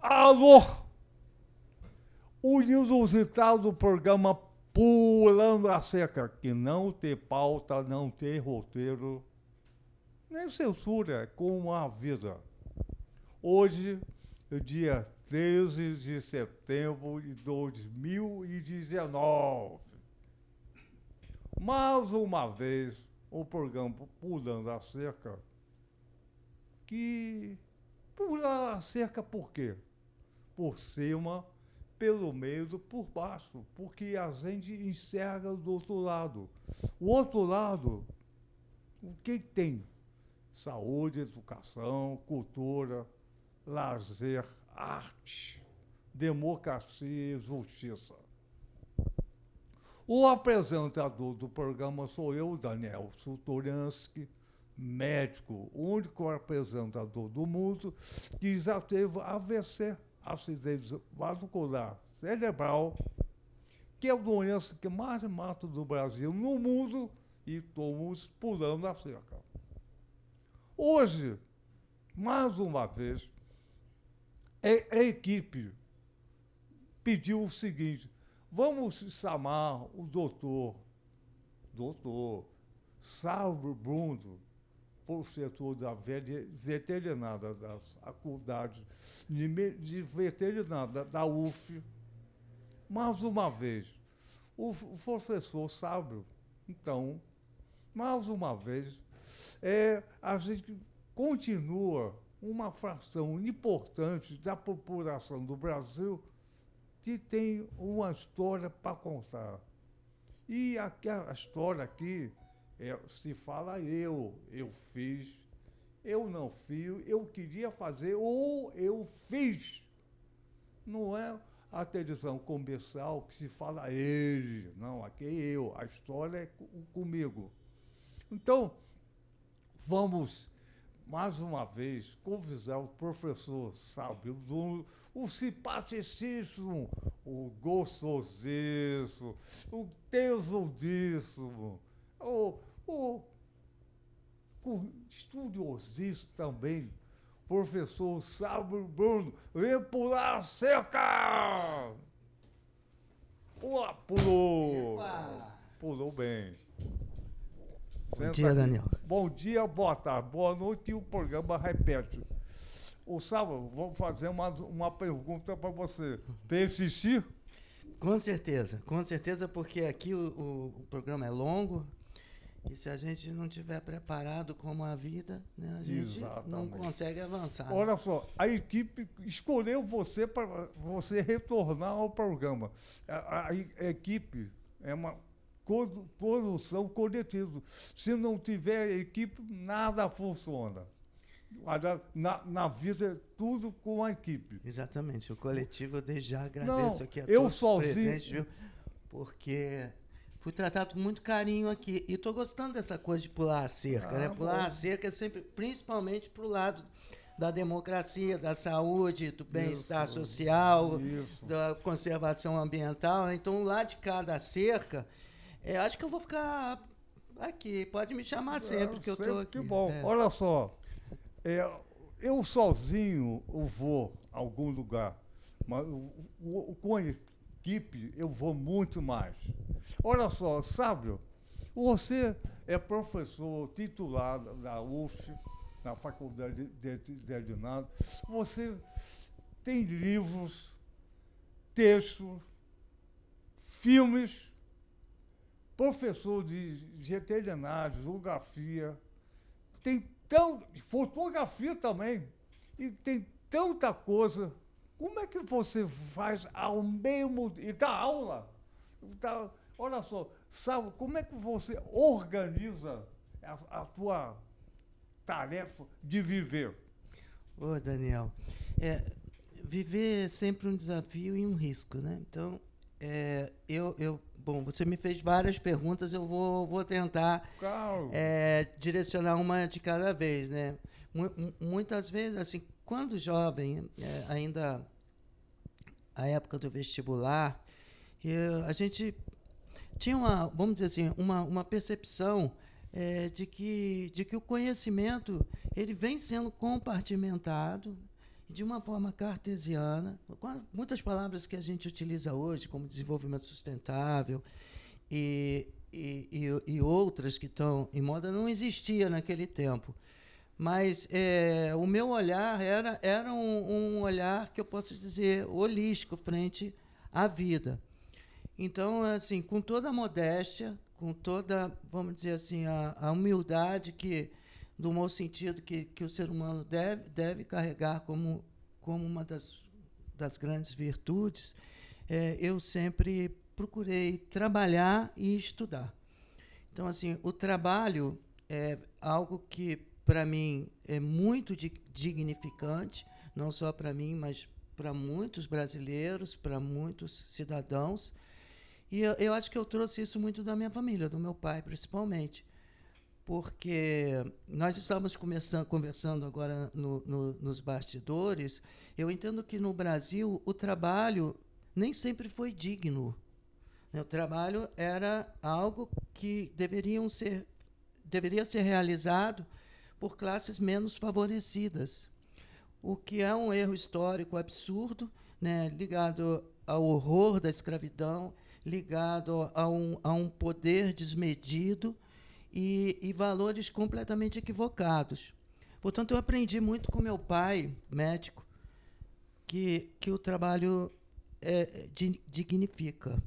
Alô! O inusitado programa Pulando a Cerca, que não tem pauta, não tem roteiro, nem censura, é como a vida. Hoje, é dia 13 de setembro de 2019. Mais uma vez, o programa Pulando a Cerca, que pula a cerca por quê? Por cima, pelo meio, por baixo, porque a gente enxerga do outro lado. O outro lado, o que tem? Saúde, educação, cultura, lazer, arte, democracia e justiça. O apresentador do programa sou eu, Daniel Sutoransky, médico, o único apresentador do mundo que já teve AVC, acidente vascular cerebral, que é a doença que mais mata do Brasil no mundo, e estamos pulando a cerca. Hoje, mais uma vez, a equipe pediu o seguinte: vamos chamar o doutor Saulo Bruno, professor da veterinária das faculdades de veterinária da UF. Mais uma vez, o professor Saulo, então, mais uma vez, a gente continua uma fração importante da população do Brasil que tem uma história para contar. E a história aqui se fala eu fiz, eu não fiz, eu queria fazer ou eu fiz. Não é a televisão comercial que se fala ele, não, aqui é eu, a história é comigo. Então, vamos mais uma vez convidar o professor Sábio, o simpaticíssimo, o gostosíssimo, o tesudíssimo, o estudiosíssimo também, professor Sábio Bruno. Vem pular a cerca! Pulou! Epa! Pulou bem. Bom dia, Daniel. Bom dia, boa tarde, boa noite, e o programa repete. O Sábio, vou fazer uma pergunta para você. Tem assistir? Com certeza, porque aqui o programa é longo e se a gente não estiver preparado como a vida, né, a gente não consegue avançar. Olha só, a equipe escolheu você para você retornar ao programa. A equipe é uma produção coletiva. Se não tiver equipe, nada funciona. Na vida, é tudo com a equipe. Exatamente. O coletivo, eu desde já agradeço aqui a todos os presentes, viu? Porque fui tratado com muito carinho aqui. E estou gostando dessa coisa de pular a cerca, né? Pular a cerca é sempre, principalmente para o lado da democracia, da saúde, do bem-estar social, da conservação ambiental. Então, lá de cada cerca, acho que eu vou ficar aqui. Pode me chamar sempre que eu estou aqui. Que bom. Olha só, eu sozinho eu vou a algum lugar, mas com a equipe eu vou muito mais. Olha só, Sábio, você é professor titular da UF, na Faculdade de Veterinária. Você tem livros, textos, filmes, professor de veterinária, geografia, tem fotografia também, e tem tanta coisa. Como é que você faz ao mesmo e dá aula? Olha só, sabe, como é que você organiza a tua tarefa de viver? Ô, Daniel, viver é sempre um desafio e um risco, né? Então, bom, você me fez várias perguntas, eu vou tentar direcionar uma de cada vez, né? Muitas vezes, assim, quando jovem, ainda a época do vestibular, a gente tinha vamos dizer assim, uma percepção de que o conhecimento ele vem sendo compartimentado de uma forma cartesiana, com muitas palavras que a gente utiliza hoje, como desenvolvimento sustentável e outras que estão em moda, não existia naquele tempo. Mas o meu olhar era um olhar que eu posso dizer holístico frente à vida. Então, assim, com toda a modéstia, com toda, vamos dizer assim, a humildade do mau sentido que o ser humano deve carregar como uma das grandes virtudes, eu sempre procurei trabalhar e estudar. Então, assim, o trabalho é algo que, para mim, é muito dignificante, não só para mim, mas para muitos brasileiros, para muitos cidadãos. E eu acho que eu trouxe isso muito da minha família, do meu pai, principalmente, porque nós estávamos conversando agora nos bastidores. Eu entendo que, no Brasil, o trabalho nem sempre foi digno. O trabalho era algo que deveria ser realizado por classes menos favorecidas, o que é um erro histórico absurdo, né, ligado ao horror da escravidão, ligado a um poder desmedido e valores completamente equivocados. Portanto, eu aprendi muito com meu pai, médico, que o trabalho dignifica.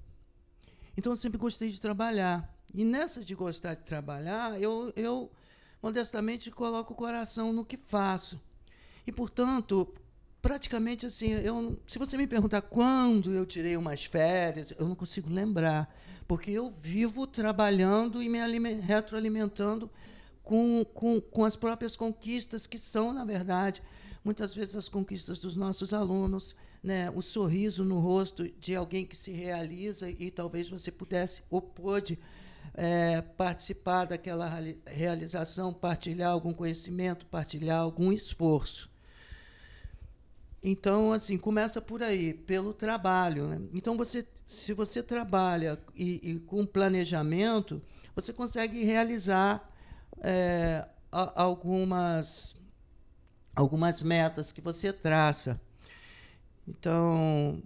Então, eu sempre gostei de trabalhar. E nessa de gostar de trabalhar, eu modestamente coloco o coração no que faço. E, portanto, praticamente assim, se você me perguntar quando eu tirei umas férias, eu não consigo lembrar, porque eu vivo trabalhando e me retroalimentando com as próprias conquistas, que são, na verdade, muitas vezes as conquistas dos nossos alunos, né, o sorriso no rosto de alguém que se realiza, e talvez você pudesse ou pôde participar daquela realização, partilhar algum conhecimento, partilhar algum esforço. Então, assim, começa por aí, pelo trabalho, né? Então, se você trabalha e com planejamento, você consegue realizar algumas metas que você traça. Então,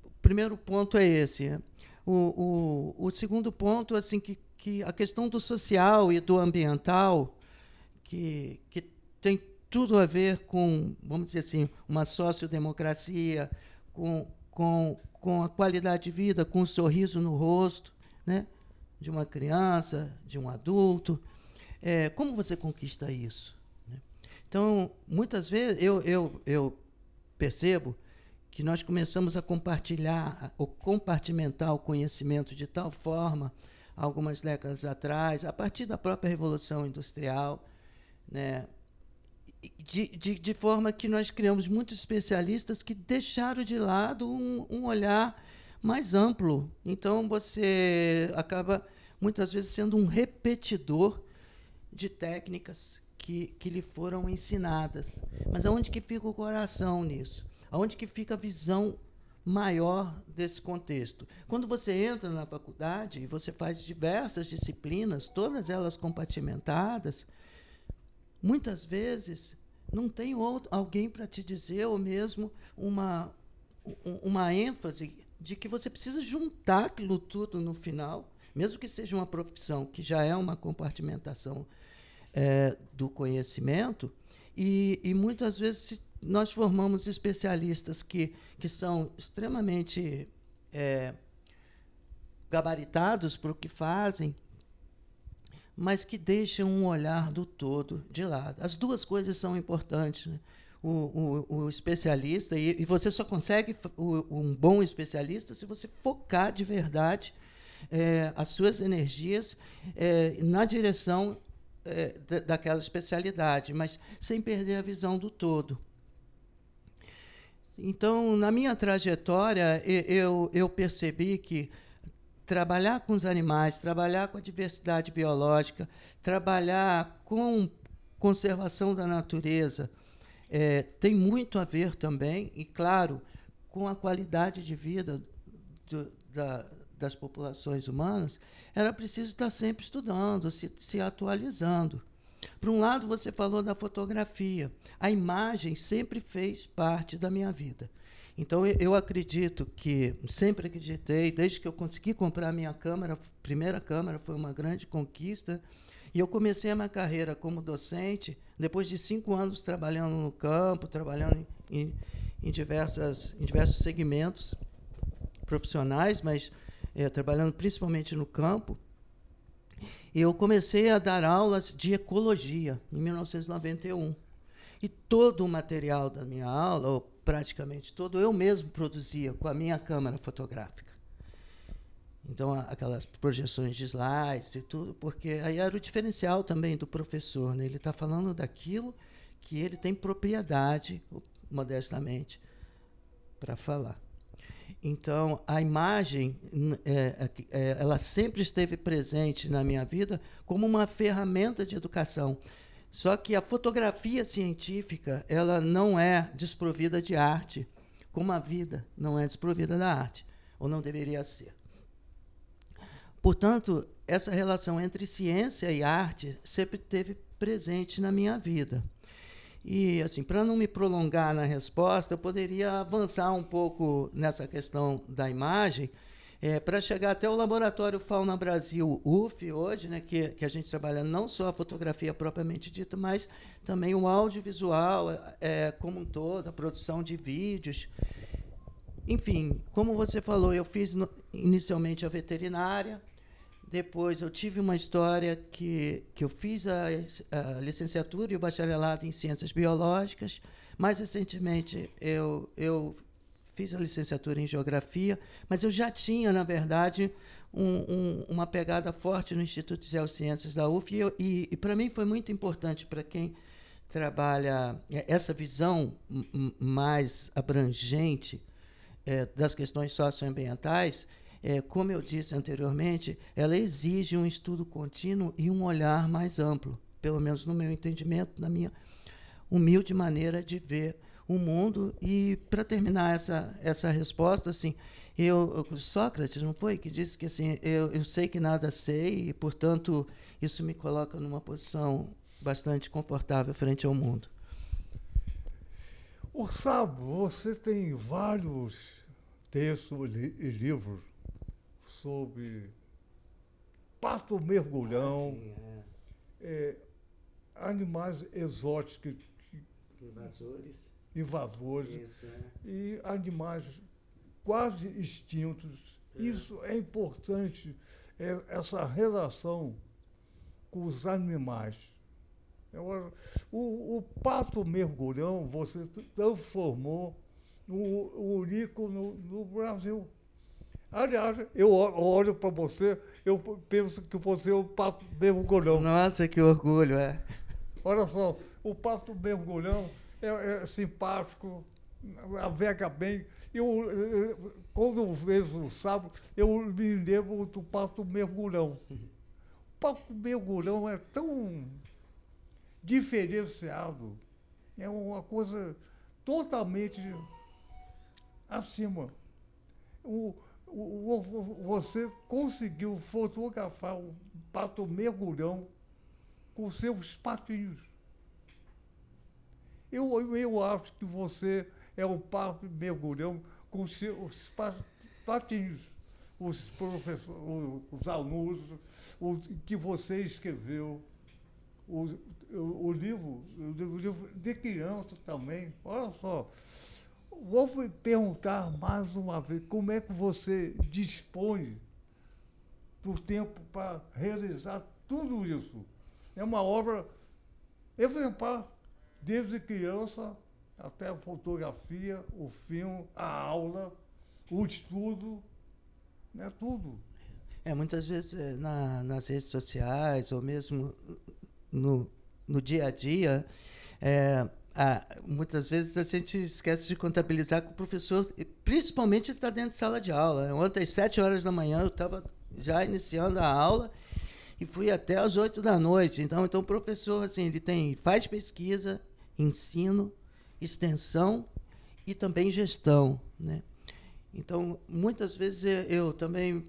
o primeiro ponto é esse. Né? O segundo ponto, assim, que a questão do social e do ambiental, que tem tudo a ver com, vamos dizer assim, uma sociodemocracia, com a qualidade de vida, com o sorriso no rosto, né, de uma criança, de um adulto. Como você conquista isso? Né? Então, muitas vezes, eu percebo que nós começamos a compartilhar ou compartimentar o conhecimento de tal forma, algumas décadas atrás, a partir da própria Revolução Industrial, né, de forma que nós criamos muitos especialistas que deixaram de lado um olhar mais amplo. Então, você acaba, muitas vezes, sendo um repetidor de técnicas que lhe foram ensinadas. Mas aonde que fica o coração nisso? Aonde que fica a visão maior desse contexto? Quando você entra na faculdade e você faz diversas disciplinas, todas elas compartimentadas, muitas vezes não tem alguém para te dizer, ou mesmo uma ênfase de que você precisa juntar aquilo tudo no final, mesmo que seja uma profissão, que já é uma compartimentação do conhecimento, e muitas vezes nós formamos especialistas que são extremamente gabaritados para o que fazem, mas que deixam um olhar do todo de lado. As duas coisas são importantes. Né? O especialista, e você só consegue um bom especialista se você focar de verdade as suas energias na direção daquela especialidade, mas sem perder a visão do todo. Então, na minha trajetória, eu percebi que trabalhar com os animais, trabalhar com a diversidade biológica, trabalhar com conservação da natureza, tem muito a ver também, e, claro, com a qualidade de vida das populações humanas. Era preciso estar sempre estudando, se atualizando. Por um lado, você falou da fotografia. A imagem sempre fez parte da minha vida. Então, eu acredito que, sempre acreditei, desde que eu consegui comprar a minha câmera, primeira câmera, foi uma grande conquista, e eu comecei a minha carreira como docente, depois de 5 anos trabalhando no campo, trabalhando em diversos segmentos profissionais, mas trabalhando principalmente no campo. Eu comecei a dar aulas de ecologia em 1991. E todo o material da minha aula, ou praticamente todo, eu mesmo produzia com a minha câmera fotográfica. Então, aquelas projeções de slides e tudo, porque aí era o diferencial também do professor, né? Ele está falando daquilo que ele tem propriedade, modestamente, para falar. Então, a imagem, ela sempre esteve presente na minha vida como uma ferramenta de educação. Só que a fotografia científica, ela não é desprovida de arte, como a vida não é desprovida da arte, ou não deveria ser. Portanto, essa relação entre ciência e arte sempre esteve presente na minha vida. E, assim, para não me prolongar na resposta, eu poderia avançar um pouco nessa questão da imagem, para chegar até o Laboratório Fauna Brasil UF, hoje, né, que a gente trabalha não só a fotografia propriamente dita, mas também o audiovisual como um todo, a produção de vídeos. Enfim, como você falou, eu fiz inicialmente a veterinária, depois eu tive uma história que eu fiz a licenciatura e o bacharelado em ciências biológicas. Mais recentemente, eu fiz a licenciatura em geografia, mas eu já tinha, na verdade, uma pegada forte no Instituto de Geociências da UF, e para mim foi muito importante, para quem trabalha essa visão mais abrangente das questões socioambientais. Como eu disse anteriormente, ela exige um estudo contínuo e um olhar mais amplo, pelo menos no meu entendimento, na minha humilde maneira de ver o mundo. E, para terminar essa resposta, assim, Sócrates, não foi, que disse que assim, eu sei que nada sei, e, portanto, isso me coloca numa posição bastante confortável frente ao mundo. Sábio, você tem vários textos e livros sobre pato mergulhão, animais exóticos, invasores Isso, e animais quase extintos. Isso é importante, essa relação com os animais. Agora, o pato mergulhão você transformou no ícone no Brasil. Aliás, eu olho para você, eu penso que você é o pato mergulhão. Nossa, que orgulho, Olha só, o pato mergulhão é simpático, navega bem. Quando eu vejo o sábado, eu me lembro do pato mergulhão. O pato mergulhão é tão diferenciado, é uma coisa totalmente acima. Você conseguiu fotografar o pato mergulhão com seus patinhos. Eu acho que você é um pato mergulhão com seus patinhos. Os professores, os alunos, o que você escreveu, o livro de criança também. Olha só. Vou perguntar mais uma vez, como é que você dispõe do tempo para realizar tudo isso? É uma obra exemplar, desde criança até a fotografia, o filme, a aula, o estudo, né, tudo. Muitas vezes nas redes sociais, ou mesmo no dia a dia, muitas vezes a gente esquece de contabilizar com o professor, principalmente ele está dentro de sala de aula. Ontem, às 7 horas da manhã, eu estava já iniciando a aula e fui até às 8 da noite. Então o professor, assim, ele faz pesquisa, ensino, extensão e também gestão, né? Então, muitas vezes eu também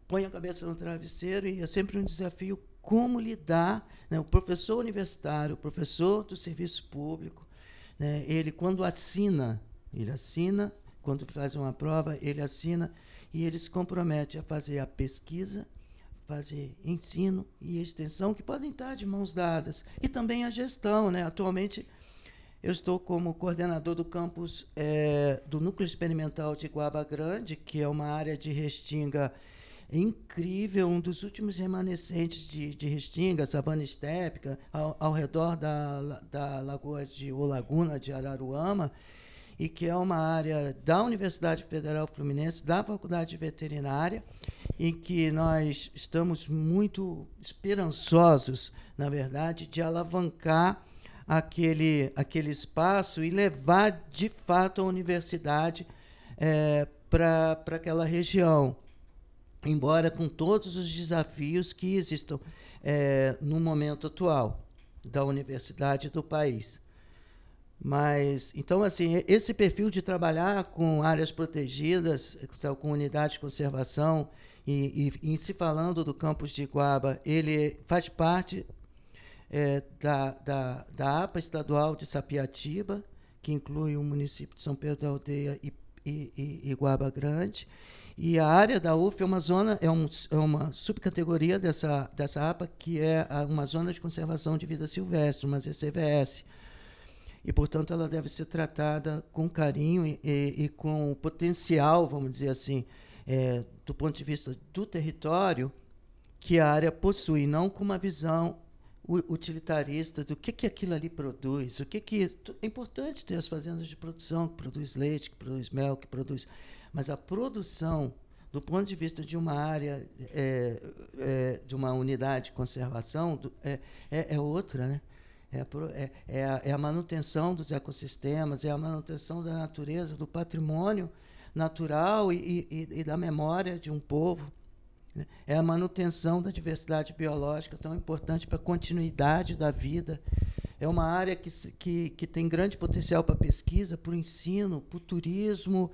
ponho a cabeça no travesseiro, e é sempre um desafio como lidar, né? O professor universitário, o professor do serviço público, né? Quando ele assina, quando faz uma prova, ele assina e ele se compromete a fazer a pesquisa, fazer ensino e extensão, que podem estar de mãos dadas, e também a gestão, né? Atualmente, eu estou como coordenador do campus do Núcleo Experimental de Iguaba Grande, que é uma área de restinga incrível, um dos últimos remanescentes de restinga, savana estépica, ao redor da lagoa ou laguna de Araruama, e que é uma área da Universidade Federal Fluminense, da Faculdade de Veterinária, em que nós estamos muito esperançosos, na verdade, de alavancar aquele espaço e levar, de fato, a universidade para aquela região, embora com todos os desafios que existam no momento atual da universidade e do país. Mas, então, assim, esse perfil de trabalhar com áreas protegidas, com unidade de conservação, e em se falando do campus de Iguaba, ele faz parte da APA estadual de Sapiatiba, que inclui o município de São Pedro da Aldeia e Iguaba Grande. E a área da UF é uma zona, uma subcategoria dessa APA, que é uma zona de conservação de vida silvestre, uma ZCVS. E, portanto, ela deve ser tratada com carinho e com potencial, vamos dizer assim, do ponto de vista do território que a área possui, não com uma visão utilitarista do que aquilo ali produz. É importante ter as fazendas de produção, que produz leite, que produz mel, que produz... Mas a produção, do ponto de vista de uma área, de uma unidade de conservação, é outra, né? É a manutenção dos ecossistemas, é a manutenção da natureza, do patrimônio natural e da memória de um povo. Né? É a manutenção da diversidade biológica, tão importante para a continuidade da vida. É uma área que tem grande potencial para a pesquisa, para o ensino, para o turismo,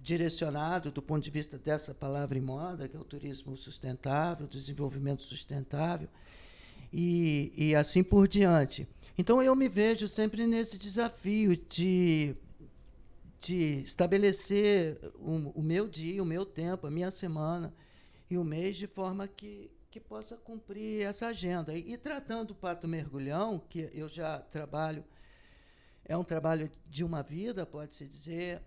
direcionado do ponto de vista dessa palavra em moda, que é o turismo sustentável, desenvolvimento sustentável, e assim por diante. Então, eu me vejo sempre nesse desafio de estabelecer o meu dia, o meu tempo, a minha semana e o mês de forma que possa cumprir essa agenda. E tratando o Pato Mergulhão, que eu já trabalho, é um trabalho de uma vida, pode-se dizer,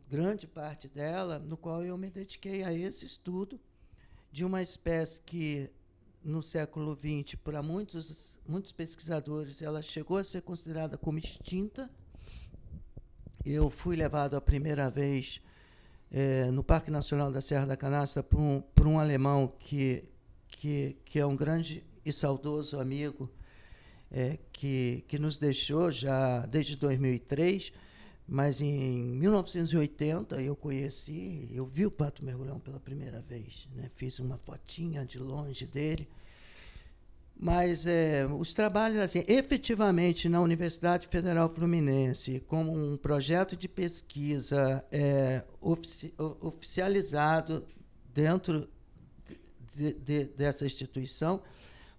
grande parte dela, no qual eu me dediquei a esse estudo de uma espécie que, no século XX, para muitos pesquisadores, ela chegou a ser considerada como extinta. Eu fui levado a primeira vez no Parque Nacional da Serra da Canastra por um alemão que é um grande e saudoso amigo, que nos deixou já desde 2003, mas em 1980 eu vi o Pato Mergulhão pela primeira vez, né? Fiz uma fotinha de longe dele. Mas os trabalhos, assim, efetivamente, na Universidade Federal Fluminense, como um projeto de pesquisa oficializado dentro dessa instituição,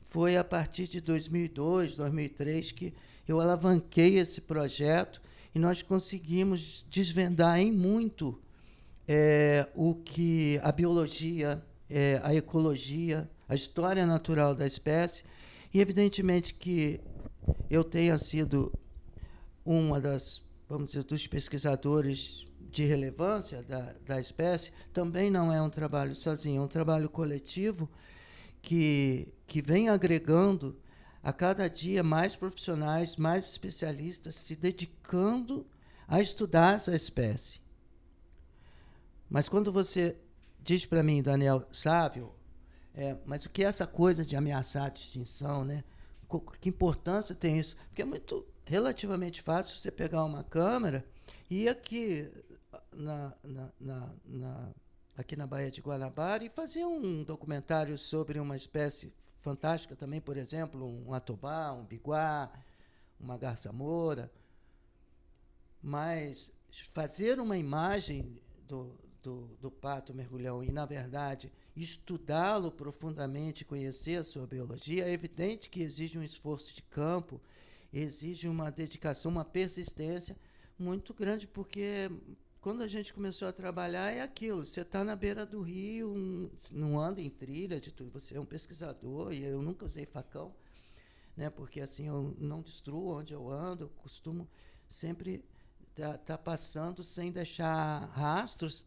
foi a partir de 2002, 2003, que eu alavanquei esse projeto e nós conseguimos desvendar em muito o que a biologia, a ecologia, a história natural da espécie, e evidentemente que eu tenha sido uma dos pesquisadores de relevância da espécie, também não é um trabalho sozinho, é um trabalho coletivo que vem agregando a cada dia mais profissionais, mais especialistas se dedicando a estudar essa espécie. Mas quando você diz para mim, Daniel Sávio, mas o que é essa coisa de ameaçar a extinção, né? Que importância tem isso? Porque é relativamente fácil você pegar uma câmera e ir aqui aqui na Baía de Guanabara e fazer um documentário sobre uma espécie fantástica também, por exemplo, um atobá, um biguá, uma garça-moura. Mas fazer uma imagem do Pato Mergulhão e, na verdade, estudá-lo profundamente, conhecer a sua biologia, é evidente que exige um esforço de campo, exige uma dedicação, uma persistência muito grande, porque quando a gente começou a trabalhar é aquilo, você está na beira do rio, não anda em trilha, de tudo, você é um pesquisador, e eu nunca usei facão, né, porque assim eu não destruo onde eu ando, eu costumo sempre tá passando sem deixar rastros,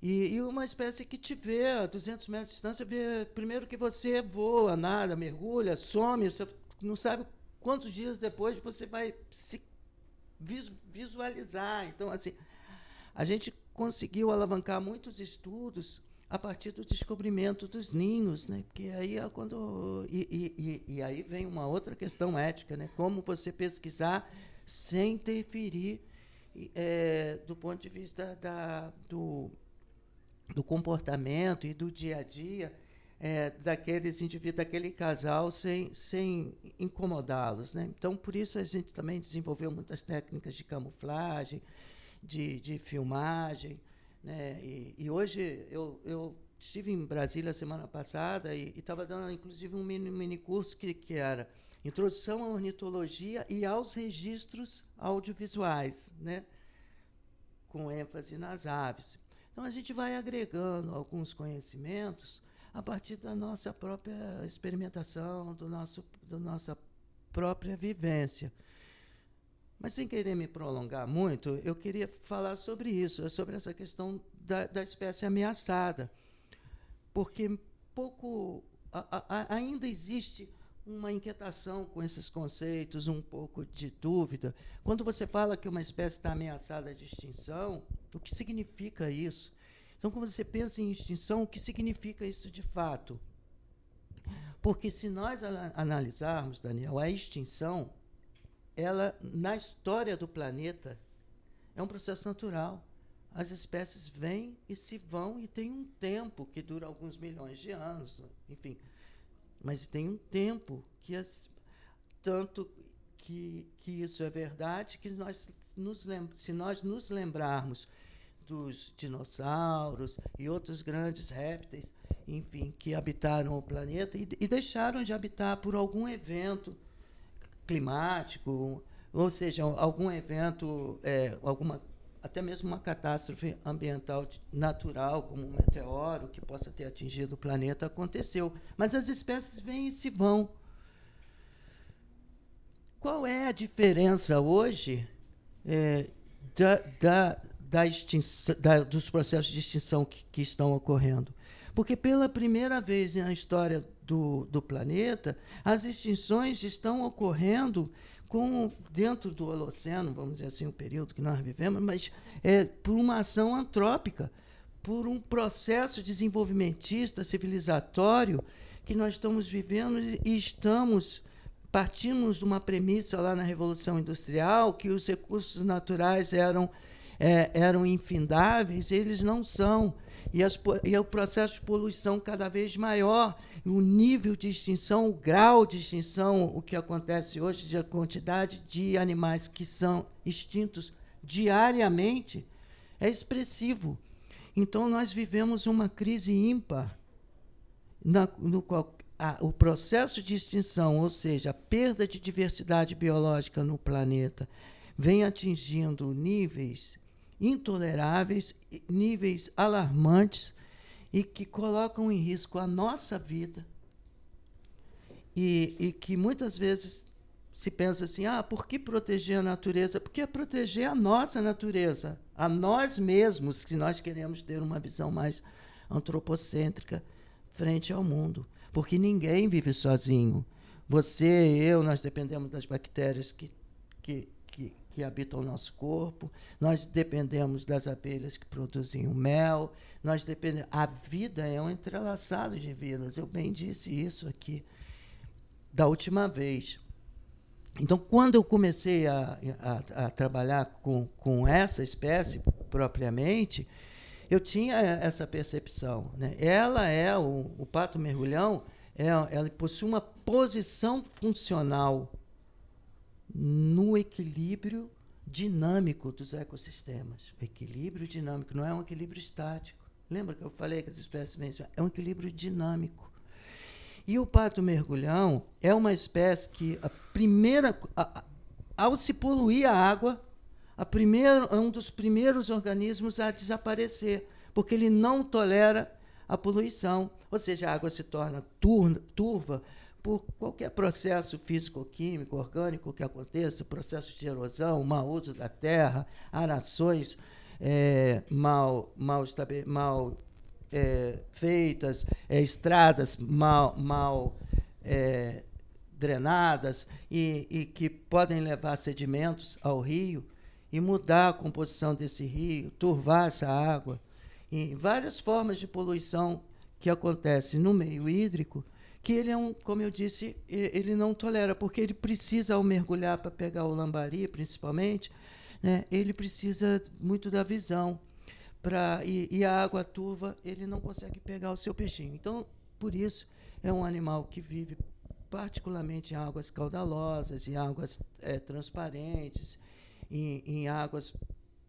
e uma espécie que te vê a 200 metros de distância, vê primeiro que você voa, nada, mergulha, some, você não sabe quantos dias depois você vai se visualizar. Então, assim, a gente conseguiu alavancar muitos estudos a partir do descobrimento dos ninhos, né? Porque aí é quando e aí vem uma outra questão ética, né? Como você pesquisar sem interferir do ponto de vista do comportamento e do dia a dia daqueles indivíduos, daquele casal, sem incomodá-los, né? Então, por isso, a gente também desenvolveu muitas técnicas de camuflagem, de filmagem, né? E hoje, eu estive em Brasília semana passada e estava dando, inclusive, um mini curso que era Introdução à Ornitologia e aos Registros Audiovisuais, né? Com ênfase nas aves. Então, a gente vai agregando alguns conhecimentos a partir da nossa própria experimentação, da nossa própria vivência. Mas, sem querer me prolongar muito, eu queria falar sobre isso, sobre essa questão da espécie ameaçada, porque ainda existe uma inquietação com esses conceitos, um pouco de dúvida. Quando você fala que uma espécie está ameaçada de extinção, o que significa isso? Então, quando você pensa em extinção, o que significa isso de fato? Porque se nós analisarmos, Daniel, a extinção, ela, na história do planeta, é um processo natural. As espécies vêm e se vão e tem um tempo que dura alguns milhões de anos, enfim. Mas tem um tempo tanto que isso é verdade, que se nós nos lembrarmos dos dinossauros e outros grandes répteis, enfim, que habitaram o planeta e deixaram de habitar por algum evento climático, ou seja, algum evento, até mesmo uma catástrofe ambiental natural, como um meteoro que possa ter atingido o planeta, aconteceu. Mas as espécies vêm e se vão. Qual é a diferença hoje da extinção, dos processos de extinção que estão ocorrendo? Porque, pela primeira vez na história do planeta, as extinções estão ocorrendo dentro do Holoceno, vamos dizer assim, o período que nós vivemos, mas por uma ação antrópica, por um processo desenvolvimentista, civilizatório, que nós estamos vivendo e partimos de uma premissa lá na Revolução Industrial, que os recursos naturais eram infindáveis, eles não são. E o processo de poluição cada vez maior, o nível de extinção, o grau de extinção, o que acontece hoje, a quantidade de animais que são extintos diariamente, é expressivo. Então, nós vivemos uma crise ímpar, no qual o processo de extinção, ou seja, a perda de diversidade biológica no planeta, vem atingindo níveis intoleráveis, níveis alarmantes e que colocam em risco a nossa vida e que muitas vezes se pensa assim, por que proteger a natureza? Porque é proteger a nossa natureza, a nós mesmos, se nós queremos ter uma visão mais antropocêntrica frente ao mundo. Porque ninguém vive sozinho. Você e eu, nós dependemos das bactérias que habitam o nosso corpo, nós dependemos das abelhas que produzem o mel, a vida é um entrelaçado de vidas. Eu bem disse isso aqui da última vez. Então, quando eu comecei a trabalhar com essa espécie propriamente, eu tinha essa percepção, né? Ela o pato mergulhão, ela possui uma posição funcional no equilíbrio dinâmico dos ecossistemas. O equilíbrio dinâmico não é um equilíbrio estático, Lembra que eu falei que as espécies é um equilíbrio dinâmico. E o pato mergulhão é uma espécie que ao se poluir a água, é um dos primeiros organismos a desaparecer, porque ele não tolera a poluição. Ou seja, a água se torna turva por qualquer processo físico-químico, orgânico que aconteça, processo de erosão, mau uso da terra, arações mal feitas, estradas mal drenadas e que podem levar sedimentos ao rio e mudar a composição desse rio, turvar essa água. E várias formas de poluição que acontecem no meio hídrico, que ele como eu disse, ele não tolera, porque ele precisa, ao mergulhar para pegar o lambari, principalmente, né, ele precisa muito da visão. E a água turva, ele não consegue pegar o seu peixinho. Então, por isso, é um animal que vive particularmente em águas caudalosas, em águas transparentes, em águas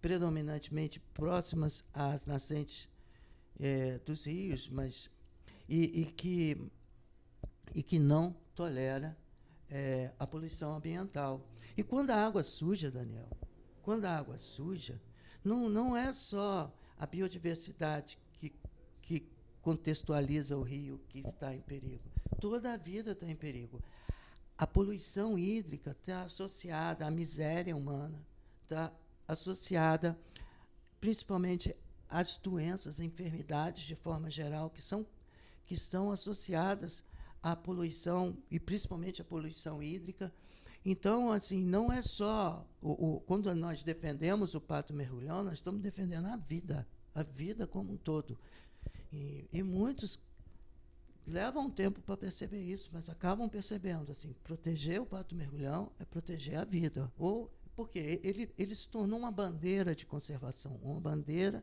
predominantemente próximas às nascentes dos rios, e que não tolera a poluição ambiental. E quando a água suja, Daniel, não é só a biodiversidade que contextualiza o rio que está em perigo. Toda a vida está em perigo. A poluição hídrica está associada à miséria humana, está associada principalmente às doenças, enfermidades de forma geral, que são associadas à poluição, e principalmente à poluição hídrica. Então, assim, não é só... quando nós defendemos o pato mergulhão, nós estamos defendendo a vida como um todo. E muitos levam um tempo para perceber isso, mas acabam percebendo, assim, proteger o pato mergulhão é proteger a vida. Porque ele se tornou uma bandeira de conservação, uma bandeira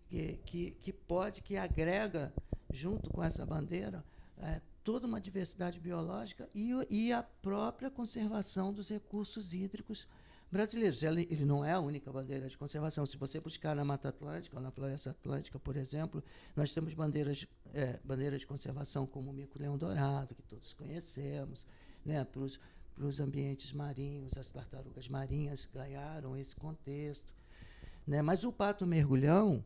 que agrega, junto com essa bandeira, toda uma diversidade biológica e a própria conservação dos recursos hídricos brasileiros. Ele não é a única bandeira de conservação. Se você buscar na Mata Atlântica ou na Floresta Atlântica, por exemplo, nós temos bandeiras de conservação como o mico-leão-dourado, que todos conhecemos, né, para os ambientes marinhos. As tartarugas marinhas ganharam esse contexto, né? Mas o pato mergulhão,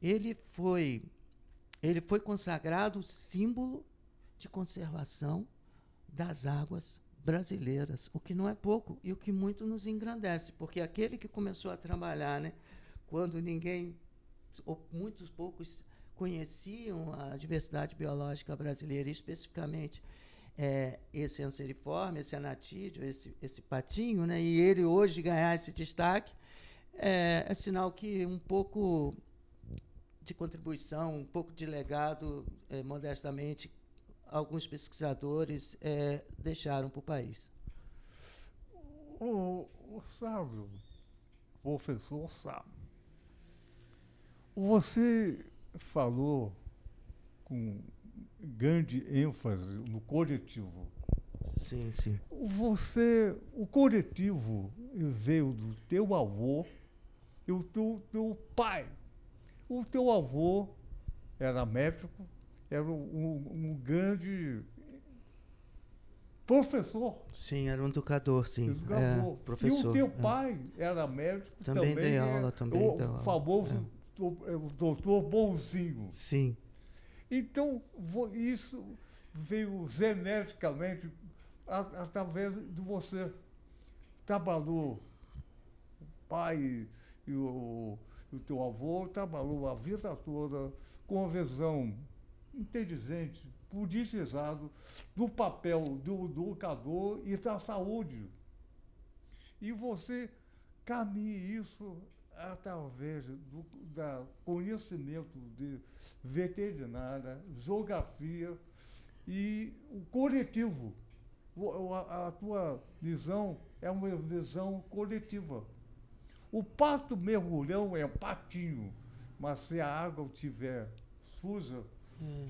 ele foi consagrado símbolo de conservação das águas brasileiras, o que não é pouco e o que muito nos engrandece, porque aquele que começou a trabalhar, né, quando ninguém, ou muitos poucos, conheciam a diversidade biológica brasileira, especificamente esse anseriforme, esse anatídeo, esse patinho, né, e ele hoje ganhar esse destaque, é sinal que um pouco de contribuição, um pouco de legado, modestamente, alguns pesquisadores deixaram para o país. O Sábio, professor Sábio, você falou com grande ênfase no coletivo. Sim, sim. O coletivo veio do teu avô e o teu pai. O teu avô era médico, era um grande professor. Sim, era um educador, sim. Educador. Professor. E o teu pai era médico, também dei aula, o famoso doutor Bonzinho. Sim. Então, isso veio geneticamente através de você. Trabalhou, o pai e o teu avô trabalhou a vida toda com uma visão inteligente, politizado, do papel do educador e da saúde. E você caminha isso através do conhecimento de veterinária, geografia e o coletivo. A tua visão é uma visão coletiva. O pato mergulhão é patinho, mas se a água estiver suja,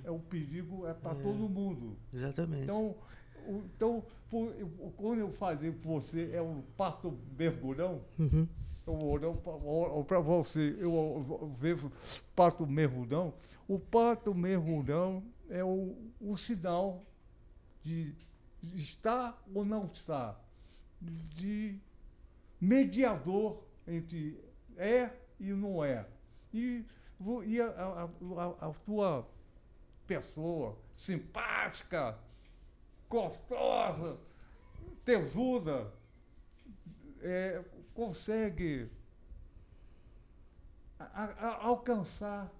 o perigo para todo mundo. Exatamente. Então, quando eu falei que você é um pato mergulhão, Para você, eu vejo pato mergulhão. O pato mergulhão é o sinal de estar ou não estar, de mediador entre é e não é. E a tua pessoa simpática, gostosa, tesuda, consegue alcançar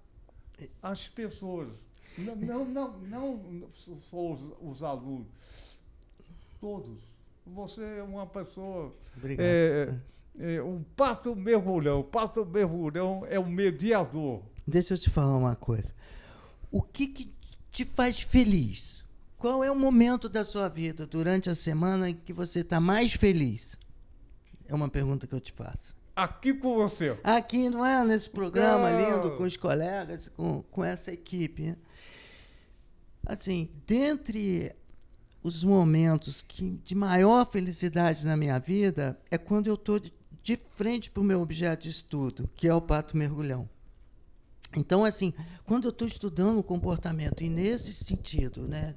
as pessoas. Não só os alunos, todos. Você é uma pessoa. Obrigado. Um pato mergulhão. O pato mergulhão é o mediador. Deixa eu te falar uma coisa. O que te faz feliz? Qual é o momento da sua vida durante a semana em que você está mais feliz? É uma pergunta que eu te faço. Aqui com você. Aqui, não é? Nesse programa lindo, com os colegas, com essa equipe. Né? Assim, dentre os momentos de maior felicidade na minha vida é quando eu estou de frente para o meu objeto de estudo, que é o pato mergulhão. Então, assim, quando eu estou estudando o comportamento, e nesse sentido, né,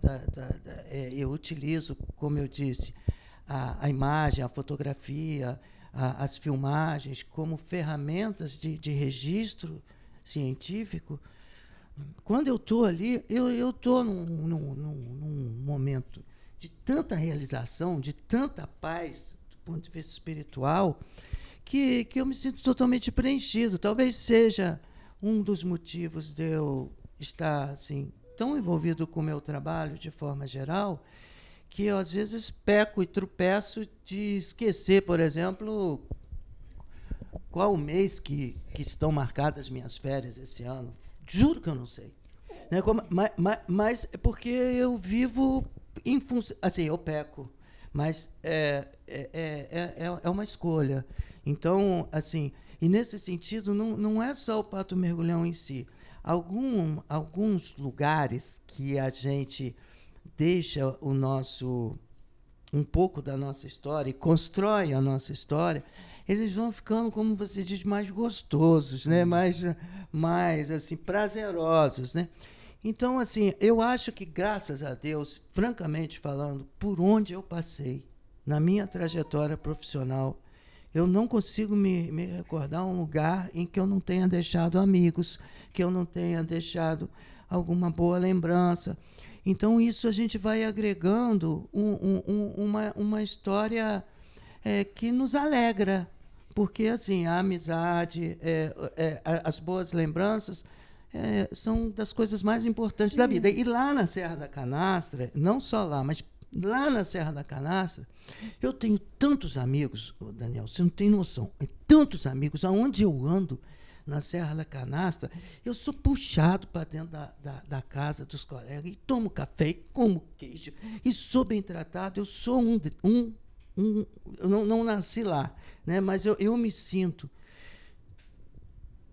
eu utilizo, como eu disse, a imagem, a fotografia, as filmagens como ferramentas de registro científico. Quando eu estou ali, eu estou num momento de tanta realização, de tanta paz, do ponto de vista espiritual, que eu me sinto totalmente preenchido. Talvez seja um dos motivos de eu estar assim, tão envolvido com o meu trabalho, de forma geral, que eu, às vezes, peco e tropeço de esquecer, por exemplo, qual o mês que estão marcadas as minhas férias esse ano. Juro que eu não sei. Né? Mas é porque eu vivo em função... Assim, eu peco, mas é uma escolha. Então, assim, e nesse sentido, não é só o pato mergulhão em si. Alguns lugares que a gente deixa um pouco da nossa história e constrói a nossa história, eles vão ficando, como você diz, mais gostosos, né? mais assim, prazerosos, né? Então, assim, eu acho que, graças a Deus, francamente falando, por onde eu passei na minha trajetória profissional, eu não consigo me recordar um lugar em que eu não tenha deixado amigos, que eu não tenha deixado alguma boa lembrança. Então, isso a gente vai agregando uma história que nos alegra, porque assim, a amizade, as boas lembranças são das coisas mais importantes da vida. E lá na Serra da Canastra, não só lá, mas lá na Serra da Canastra, eu tenho tantos amigos, Daniel, você não tem noção, tantos amigos, aonde eu ando, na Serra da Canastra, eu sou puxado para dentro da casa dos colegas e tomo café, e como queijo, e sou bem tratado. Eu sou eu não nasci lá, né, mas eu me sinto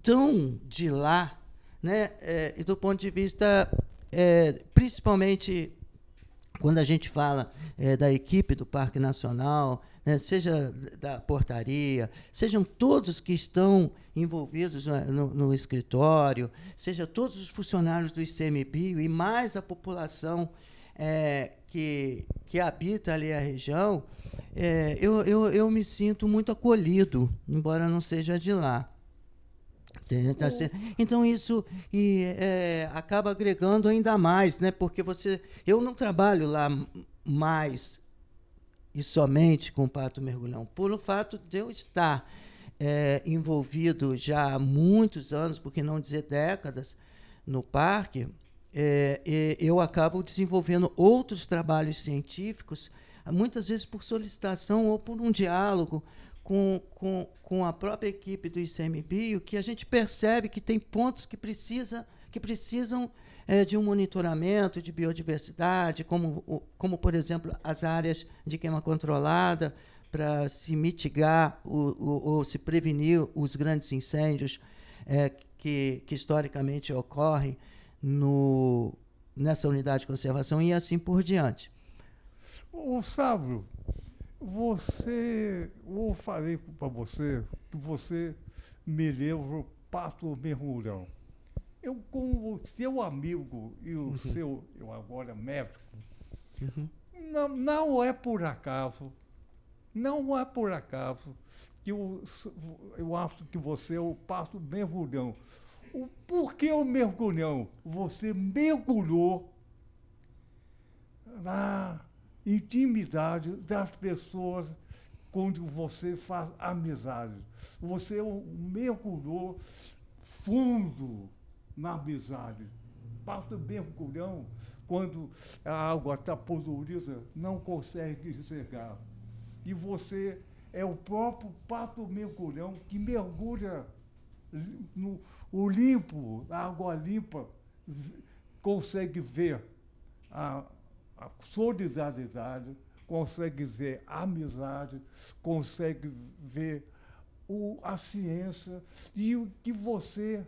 tão de lá, né, e do ponto de vista, principalmente quando a gente fala da equipe do Parque Nacional, né, seja da portaria, sejam todos que estão envolvidos no escritório, seja todos os funcionários do ICMBio e mais a população que habita ali a região, eu me sinto muito acolhido, embora não seja de lá. Então, isso acaba agregando ainda mais, né, porque eu não trabalho lá mais e somente com o pato mergulhão, por o fato de eu estar envolvido já há muitos anos, por que não dizer décadas, no parque, eu acabo desenvolvendo outros trabalhos científicos, muitas vezes por solicitação ou por um diálogo com a própria equipe do ICMBio, que a gente percebe que tem pontos que precisam de um monitoramento de biodiversidade, como, por exemplo, as áreas de queima controlada, para se mitigar ou se prevenir os grandes incêndios que historicamente ocorrem nessa unidade de conservação e assim por diante. O Sábio, eu falei para você que você me leva para o mergulhão. Eu, como o seu amigo e o seu, eu agora médico, não é por acaso, não é por acaso que eu acho que você é o passo mergulhão. Por que o mergulhão? Você mergulhou na intimidade das pessoas quando você faz amizade. Você mergulhou fundo na amizade. Basta mergulhão, quando a água está poluída, não consegue enxergar. E você é o próprio pato mergulhão que mergulha o limpo, a água limpa, consegue ver a solidariedade, consegue ver a amizade, consegue ver a ciência, e o que você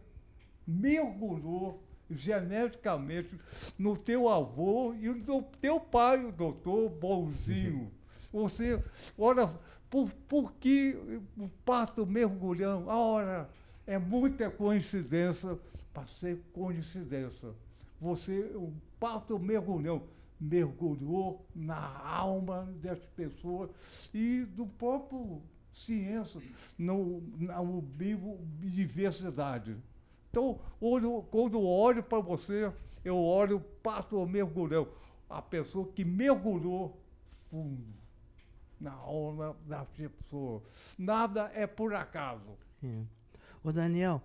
mergulhou geneticamente no teu avô e no teu pai, o doutor Bonzinho. Você, olha, por que o pato mergulhão? Ora, é muita coincidência para ser coincidência. Você, o pato mergulhão, mergulhou na alma das pessoas e do próprio ciência, na biodiversidade. Então, quando eu olho para você, eu olho para o mergulhão, a pessoa que mergulhou fundo na alma da pessoa. Nada é por acaso. Ô, Daniel,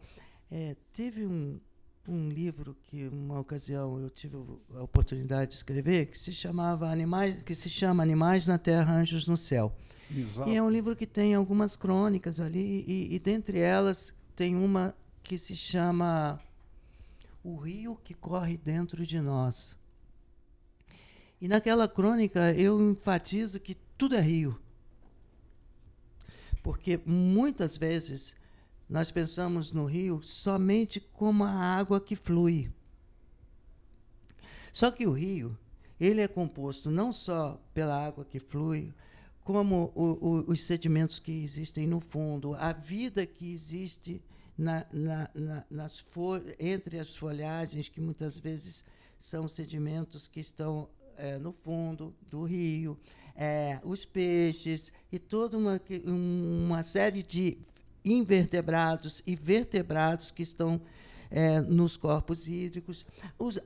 teve um livro que, uma ocasião, eu tive a oportunidade de escrever, que se chama Animais na Terra, Anjos no Céu. Exato. E é um livro que tem algumas crônicas ali, e dentre elas tem uma que se chama O Rio que Corre Dentro de Nós. E naquela crônica eu enfatizo que tudo é rio. Porque muitas vezes nós pensamos no rio somente como a água que flui. Só que o rio, ele é composto não só pela água que flui, como os sedimentos que existem no fundo, a vida que existe entre as folhagens, que muitas vezes são sedimentos que estão no fundo do rio, os peixes e toda uma série de invertebrados e vertebrados que estão nos corpos hídricos,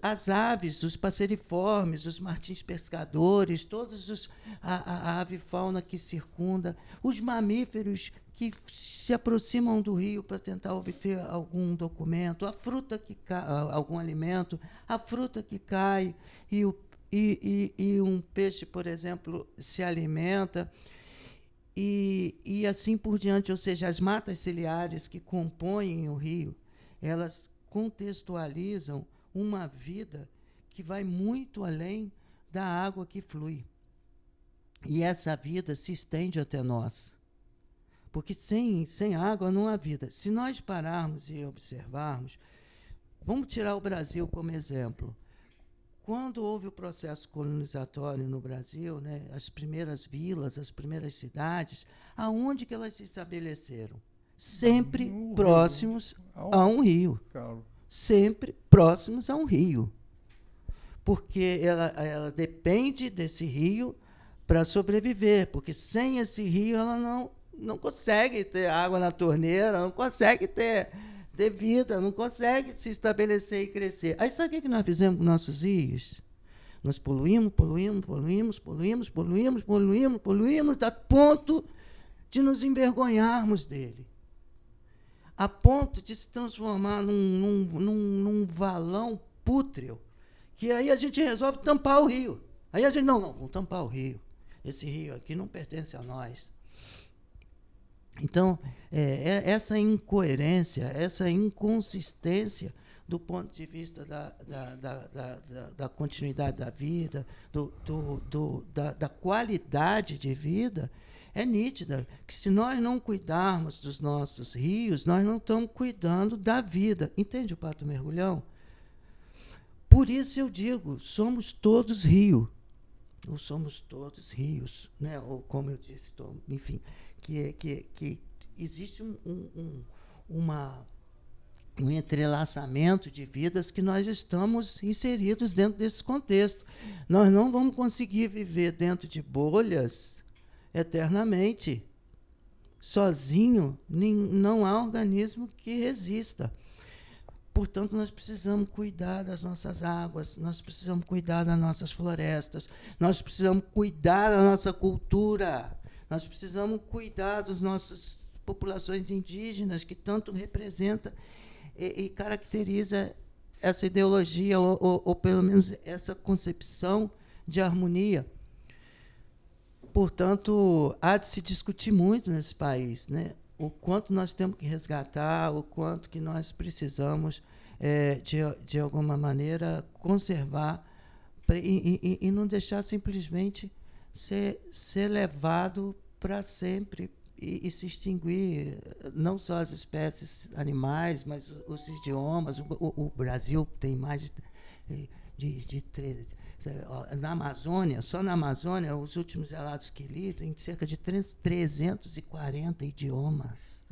as aves, os passeriformes, os martins pescadores, todos a avifauna que circunda, os mamíferos que se aproximam do rio para tentar obter algum documento, a fruta que cai, algum alimento, a fruta que cai e um peixe, por exemplo, se alimenta, e assim por diante. Ou seja, as matas ciliares que compõem o rio, elas contextualizam uma vida que vai muito além da água que flui. E essa vida se estende até nós. Porque sem água não há vida. Se nós pararmos e observarmos, vamos tirar o Brasil como exemplo. Quando houve o processo colonizatório no Brasil, né, as primeiras vilas, as primeiras cidades, aonde que elas se estabeleceram? Sempre próximos a um rio. Sempre próximos a um rio. Porque ela depende desse rio para sobreviver, porque sem esse rio ela não consegue ter água na torneira, não consegue ter vida, não consegue se estabelecer e crescer. Aí sabe o que nós fizemos com nossos rios? Nós poluímos, a ponto de nos envergonharmos dele. A ponto de se transformar num valão pútreo, que aí a gente resolve tampar o rio. Aí a gente, vamos tampar o rio. Esse rio aqui não pertence a nós. Então, essa incoerência, essa inconsistência do ponto de vista da continuidade da vida, da qualidade de vida, é nítida, que se nós não cuidarmos dos nossos rios, nós não estamos cuidando da vida. Entende o pato mergulhão? Por isso eu digo, somos todos rio. ou somos todos rios, né? Ou, como eu disse, enfim, que existe um entrelaçamento de vidas que nós estamos inseridos dentro desse contexto. Nós não vamos conseguir viver dentro de bolhas eternamente. Sozinho, não há organismo que resista. Portanto, nós precisamos cuidar das nossas águas, nós precisamos cuidar das nossas florestas, nós precisamos cuidar da nossa cultura, nós precisamos cuidar das nossas populações indígenas, que tanto representa e caracteriza essa ideologia, ou pelo menos essa concepção de harmonia. Portanto, há de se discutir muito nesse país, né? O quanto nós temos que resgatar, o quanto que nós precisamos, de alguma maneira, conservar e não deixar simplesmente ser levado para sempre e se extinguir, não só as espécies animais, mas os idiomas. O Brasil tem mais de 13. Na Amazônia, só na Amazônia, os últimos relatos que li, tem cerca de 340 idiomas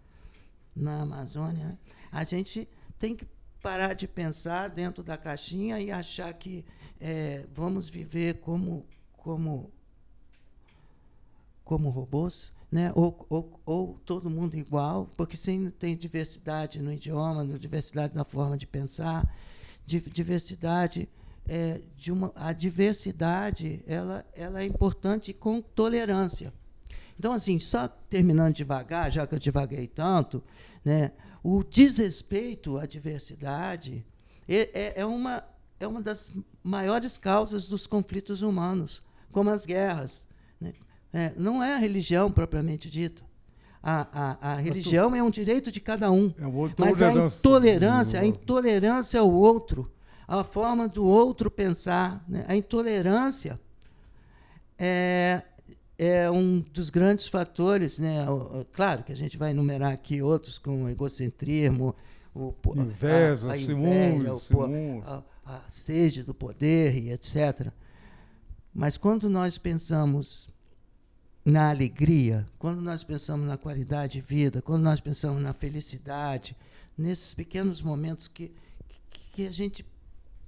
na Amazônia. Né? A gente tem que parar de pensar dentro da caixinha e achar que vamos viver como robôs, né? Ou todo mundo igual, porque se tem diversidade no idioma, diversidade na forma de pensar, diversidade... a diversidade ela é importante com tolerância. Então, assim, só terminando devagar, já que eu divaguei tanto, né, o desrespeito à diversidade é uma das maiores causas dos conflitos humanos, como as guerras. Né? Não é a religião propriamente dita. A religião é um direito de cada um, mas a intolerância ao outro, a forma do outro pensar, né? A intolerância é um dos grandes fatores, né? Claro que a gente vai enumerar aqui outros, como o egocentrismo, a inveja, a sede do poder, e etc. Mas quando nós pensamos na alegria, quando nós pensamos na qualidade de vida, quando nós pensamos na felicidade, nesses pequenos momentos que a gente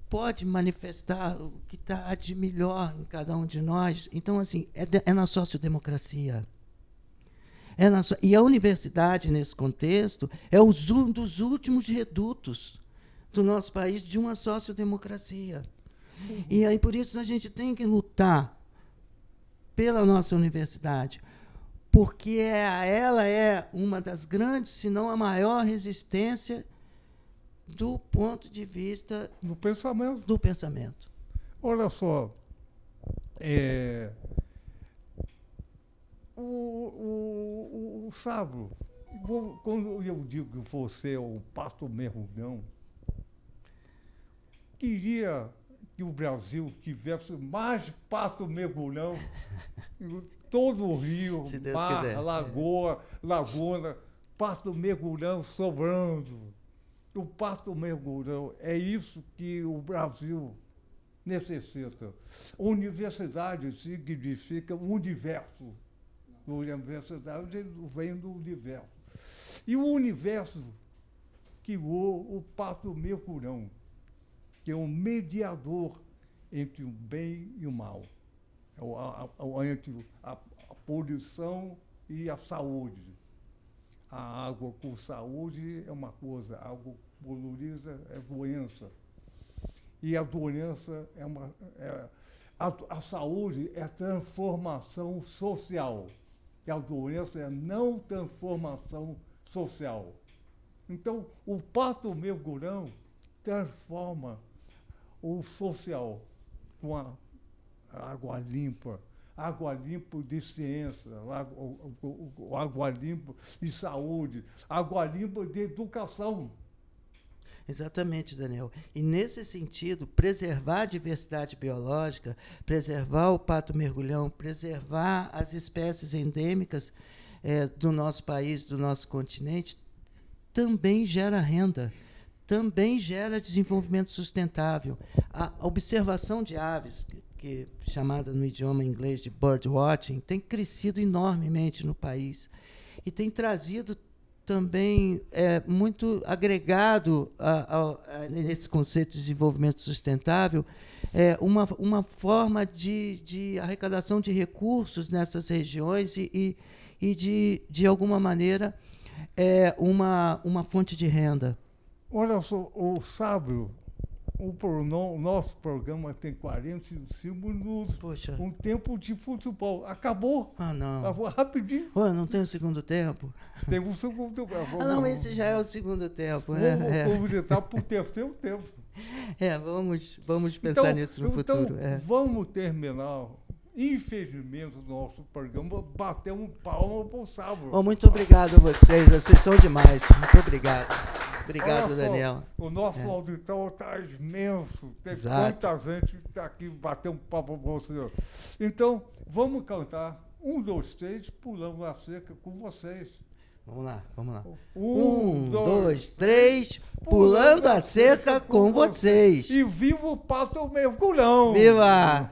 pode manifestar o que está de melhor em cada um de nós. Então, assim, é na sociodemocracia. E a universidade, nesse contexto, é um dos últimos redutos do nosso país de uma sociodemocracia. E aí, por isso, a gente tem que lutar pela nossa universidade, porque ela é uma das grandes, se não a maior resistência do ponto de vista do pensamento. Olha só, o Sabro, quando eu digo que você é o pato mergulhão, queria que o Brasil tivesse mais pato mergulhão, todo o rio, mar, laguna, pato mergulhão sobrando. O pato mergulhão, é isso que o Brasil necessita. Universidade significa universo. Universidade vem do universo. E o universo criou o pato mergulhão, que é um mediador entre o bem e o mal, entre a poluição e a saúde. A água com saúde é uma coisa, a água poluída é doença. E a doença a saúde é transformação social. E a doença é não transformação social. Então, o pato mergulhão transforma o social com a água limpa de ciência, água limpa de saúde, água limpa de educação. Exatamente, Daniel. E, nesse sentido, preservar a diversidade biológica, preservar o pato mergulhão, preservar as espécies endêmicas do nosso país, do nosso continente, também gera renda, também gera desenvolvimento sustentável. A observação de aves, chamada no idioma inglês de birdwatching, tem crescido enormemente no país e tem trazido também muito agregado nesse conceito de desenvolvimento sustentável uma forma de arrecadação de recursos nessas regiões e de alguma maneira, uma fonte de renda. Olha só, o Sábio, o nosso programa tem 45 minutos. Poxa. Um tempo de futebol. Acabou. Ah, não. Acabou rapidinho. Pô, não tem o segundo tempo? Tem um segundo tempo. Não, esse já é o segundo tempo. Vamos visitar para o terceiro tempo. Vamos pensar nisso no futuro. Vamos terminar. Infelizmente, o nosso programa bateu um palmo para o Sábio. Oh, muito obrigado a vocês são demais. Muito obrigado. Obrigado, Daniel. O nosso auditório está imenso. Tem Exato. quanta gente está aqui batendo um papo para você. Então, vamos cantar 1, 2, 3, pulando a cerca com vocês. Vamos lá. 1, 2, 3, pulando a cerca com vocês. E viva o Pato Mergulhão! Viva!